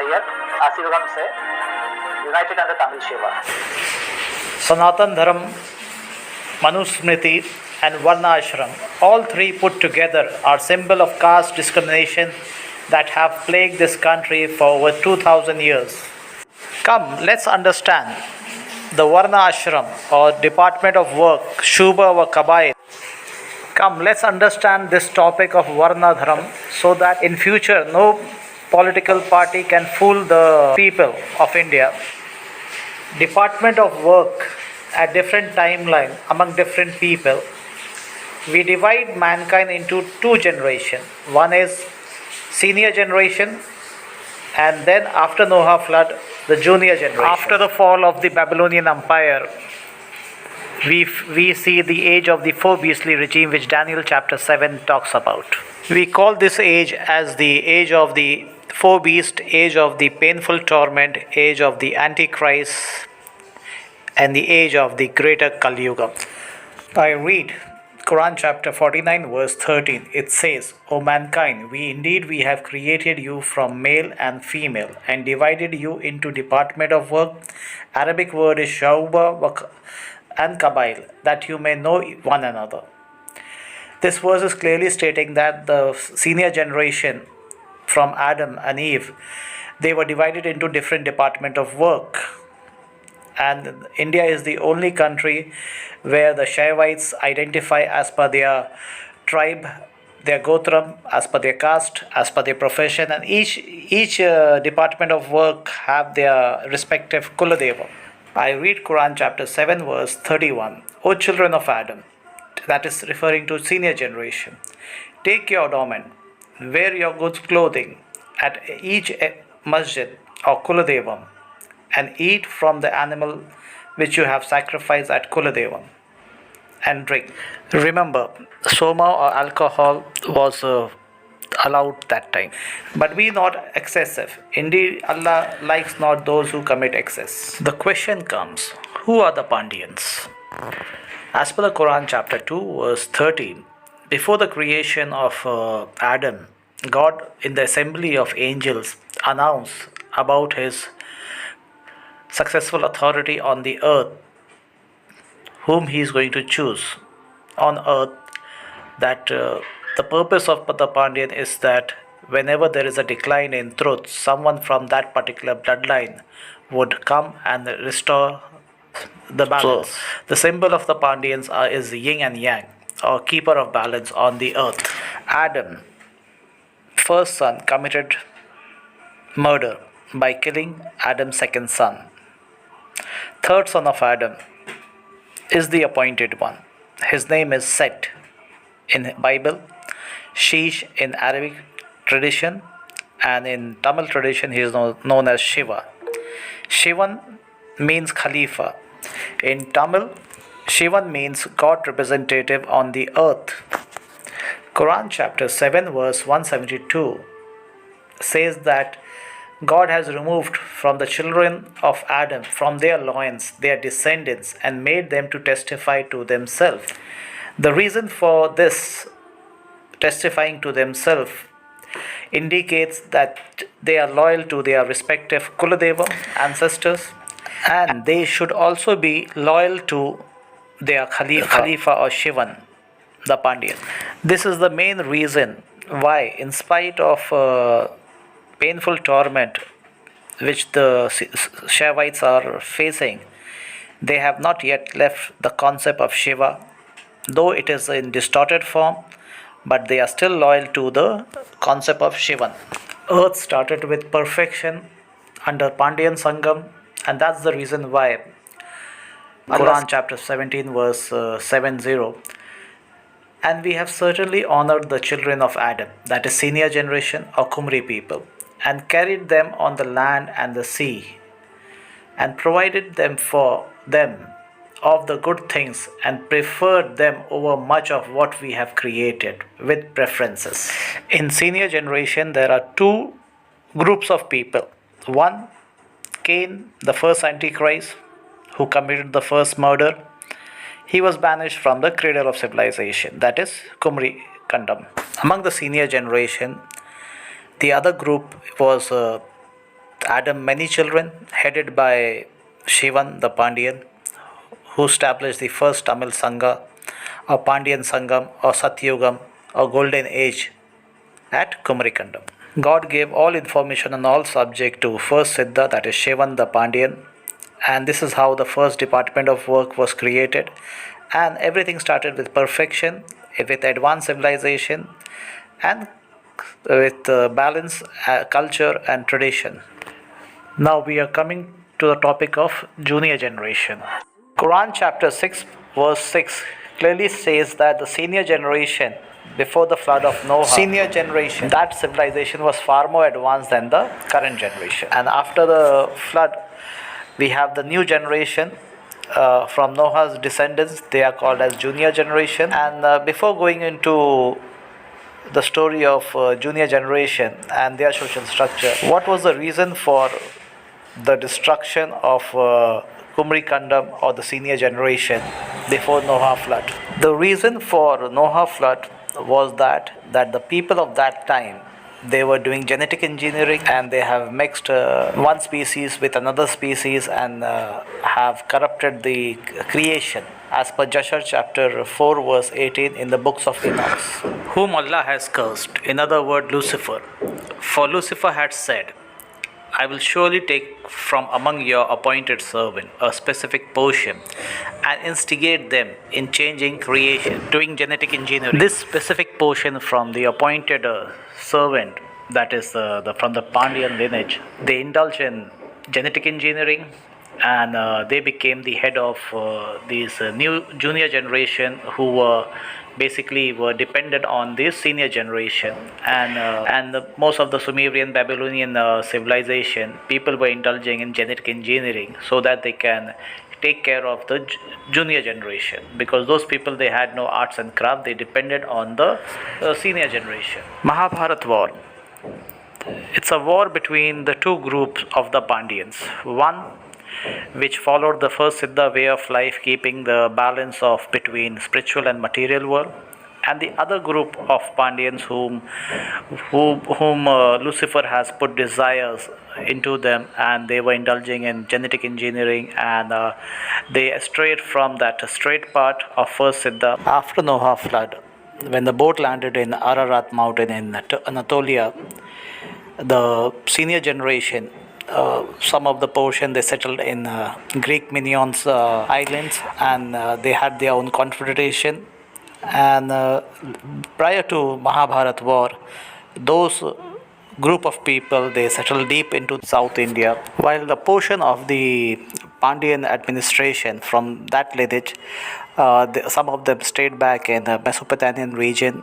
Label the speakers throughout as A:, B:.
A: period, Asirugam se united under Tamil Shiva.
B: Sanatan Dharm, Manusmriti and Varna Ashram, all three put together are symbol of caste discrimination that have plagued this country for over 2000 years. Come, let's understand the Varna Ashram or Department of Work, Shubha or Kabail. Come, let's understand this topic of Varnadharm so that in future no political party can fool the people of India. Department of Work at different timeline among different people. We divide mankind into two generations. One is senior generation, and then after Noah flood, the junior generation. After the fall of the Babylonian Empire, we see the age of the four beastly regime which Daniel chapter 7 talks about. We call this age as the age of the four beasts, age of the painful torment, age of the Antichrist, and the age of the greater Kali Yuga. I read Quran chapter 49 verse 13. It says, O mankind, we have created you from male and female and divided you into department of work. Arabic word is shauba and kabail, that you may know one another. This verse is clearly stating that the senior generation from Adam and Eve, they were divided into different department of work. And India is the only country where the Shaivites identify as per their tribe, their gotram, as per their caste, as per their profession, and each department of work have their respective Kuladeva. I read Quran chapter 7 verse 31. O children of Adam, that is referring to senior generation, take your adornment, wear your good clothing at each masjid or Kuladevam, and eat from the animal which you have sacrificed at Kuladevam, and drink. Remember, soma or alcohol was allowed that time, but be not excessive. Indeed, Allah likes not those who commit excess. The question comes, who are the Pandyans? As per the Quran chapter 2 verse 13, before the creation of Adam, God in the assembly of angels announced about his successful authority on the earth, whom he is going to choose on earth, that the purpose of the Pandyan is that whenever there is a decline in truth, someone from that particular bloodline would come and restore the balance. So, the symbol of the Pandyans is yin and yang, or keeper of balance on the earth. Adam, first son, committed murder by killing Adam's second son. Third son of Adam is the appointed one. His name is Set in Bible, Sheesh in Arabic tradition, and in Tamil tradition he is known as Shiva. Shivan means Khalifa. In Tamil, Shivan means God representative on the earth. Quran chapter 7 verse 172 says that God has removed from the children of Adam, from their loins, their descendants, and made them to testify to themselves. The reason for this testifying to themselves indicates that they are loyal to their respective Kuladeva ancestors, and they should also be loyal to their Khalifa or Shivan, the Pandyan. This is the main reason why, in spite of painful torment which the Shaivites are facing, they have not yet left the concept of Shiva, though it is in distorted form, but they are still loyal to the concept of Shivan. Earth started with perfection under Pandyan Sangam, and that's the reason why Quran chapter 17 verse 70, and we have certainly honored the children of Adam, that is senior generation or Kumri people, and carried them on the land and the sea, and provided them for them of the good things, and preferred them over much of what we have created with preferences. In senior generation, there are two groups of people. One, Cain, the first Antichrist, who committed the first murder. He was banished from the cradle of civilization, that is Kumri Kandam. Among the senior generation, the other group was Adam many children, headed by Shivan the Pandyan, who established the first Tamil Sangha, or Pandyan Sangam, or Satyugam, or Golden Age at Kumarikandam. God gave all information on all subject to first Siddha, that is Shivan the Pandyan, and this is how the first department of work was created, and everything started with perfection, with advanced civilization, and with balance, culture, and tradition. Now we are coming to the topic of junior generation. Quran chapter 6 verse 6 clearly says that the senior generation before the flood of Noah, senior generation, that civilization was far more advanced than the current generation. And after the flood, we have the new generation from Noah's descendants. They are called as junior generation. And before going into the story of junior generation and their social structure, what was the reason for the destruction of Kumri Kandam, or the senior generation, before Noah flood? The reason for Noah flood was that the people of that time, they were doing genetic engineering, and they have mixed one species with another species, and have corrupted the creation, as per Jashar chapter 4 verse 18 in the books of Enoch, whom Allah has cursed, in other words Lucifer. For Lucifer had said, I will surely take from among your appointed servant a specific portion and instigate them in changing creation, doing genetic engineering. This specific portion from the appointed servant, that is from the Pandyan lineage, they indulge in genetic engineering, and they became the head of these new junior generation, who were basically dependent on this senior generation. And most of the Sumerian Babylonian civilization, people were indulging in genetic engineering so that they can take care of the junior generation, because those people, they had no arts and craft, they depended on the senior generation. Mahabharat war, it's a war between the two groups of the Pandyans. One which followed the first Siddha way of life, keeping the balance of between spiritual and material world, and the other group of Pandyans whom Lucifer has put desires into them, and they were indulging in genetic engineering, and they strayed from that straight path of first Siddha. After Noah flood, when the boat landed in Ararat mountain in Anatolia, the senior generation, some of the portion, they settled in Greek Minoans islands, and they had their own confederation. And prior to Mahabharat war, those group of people, they settled deep into South India, while the portion of the Pandyan administration from that lineage, some of them stayed back in the Mesopotamian region,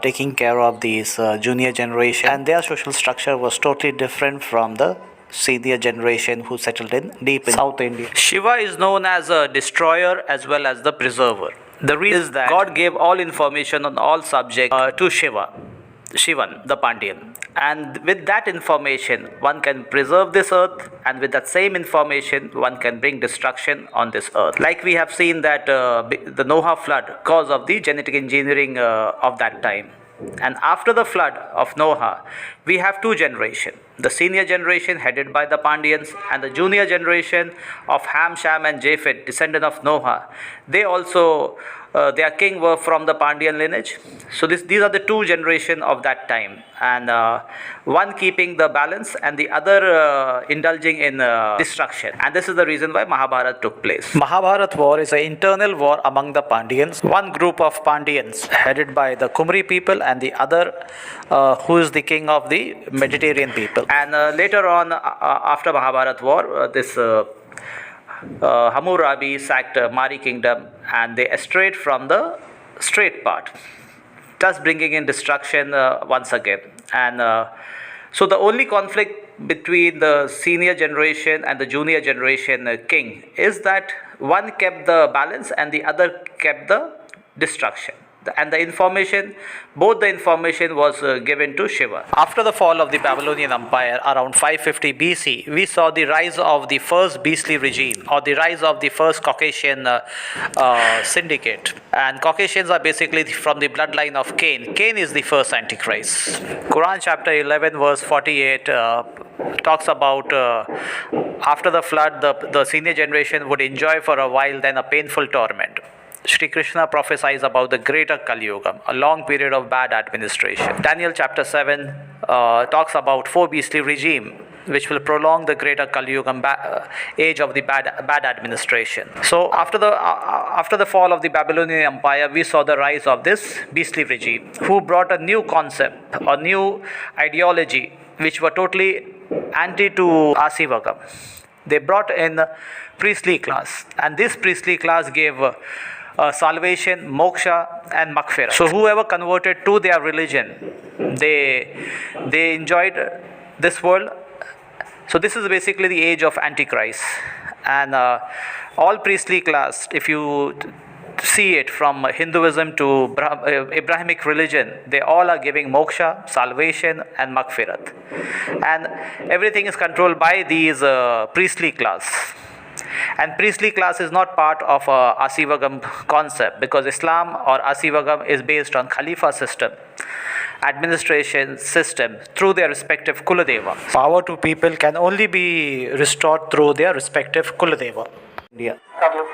B: taking care of these junior generation, and their social structure was totally different from the senior generation who settled in deep in South India. Shiva is known as a destroyer as well as the preserver. The reason is that God gave all information on all subjects to Shivan, the Pandyan. And with that information, one can preserve this earth, and with that same information, one can bring destruction on this earth. Like we have seen that the Noah flood, cause of the genetic engineering of that time. And after the flood of Noah, we have two generations. The senior generation headed by the Pandyans, and the junior generation of Ham, Sham and Japheth, descendant of Noah. They also, their king were from the Pandyan lineage. So these are the two generations of that time. And one keeping the balance and the other indulging in destruction. And this is the reason why Mahabharata took place. Mahabharat war is an internal war among the Pandyans. One group of Pandyans headed by the Kumri people, and the other who is the king of the Mediterranean people. And later on, after Mahabharat war, this Hammurabi sacked Mari kingdom, and they strayed from the straight path, thus bringing in destruction once again. And so the only conflict between the senior generation and the junior generation king is that one kept the balance and the other kept the destruction. And the information, both the information was given to Shiva. After the fall of the Babylonian Empire around 550 BC, we saw the rise of the first beastly regime, or the rise of the first Caucasian syndicate. And Caucasians are basically from the bloodline of Cain. Cain is the first Antichrist. Quran chapter 11 verse 48 talks about after the flood, the senior generation would enjoy for a while, then a painful torment. Shri Krishna prophesies about the greater Kali Yuga, a long period of bad administration. Daniel chapter 7 talks about four beastly regime, which will prolong the greater Kali Yuga age of the bad administration. So after the fall of the Babylonian Empire, we saw the rise of this beastly regime, who brought a new concept, a new ideology, which were totally anti to Asivagam. They brought in priestly class, and this priestly class gave salvation, moksha, and maghfirah. So whoever converted to their religion, they enjoyed this world. So this is basically the age of Antichrist, and all priestly class, if you see it from Hinduism to Abrahamic religion, they all are giving moksha, salvation, and maghfirat, and everything is controlled by these priestly class. And priestly class is not part of Asivagam concept, because Islam or Asivagam is based on Khalifa system, administration system through their respective Kuladeva. Power to people can only be restored through their respective Kuladeva. India.
A: W.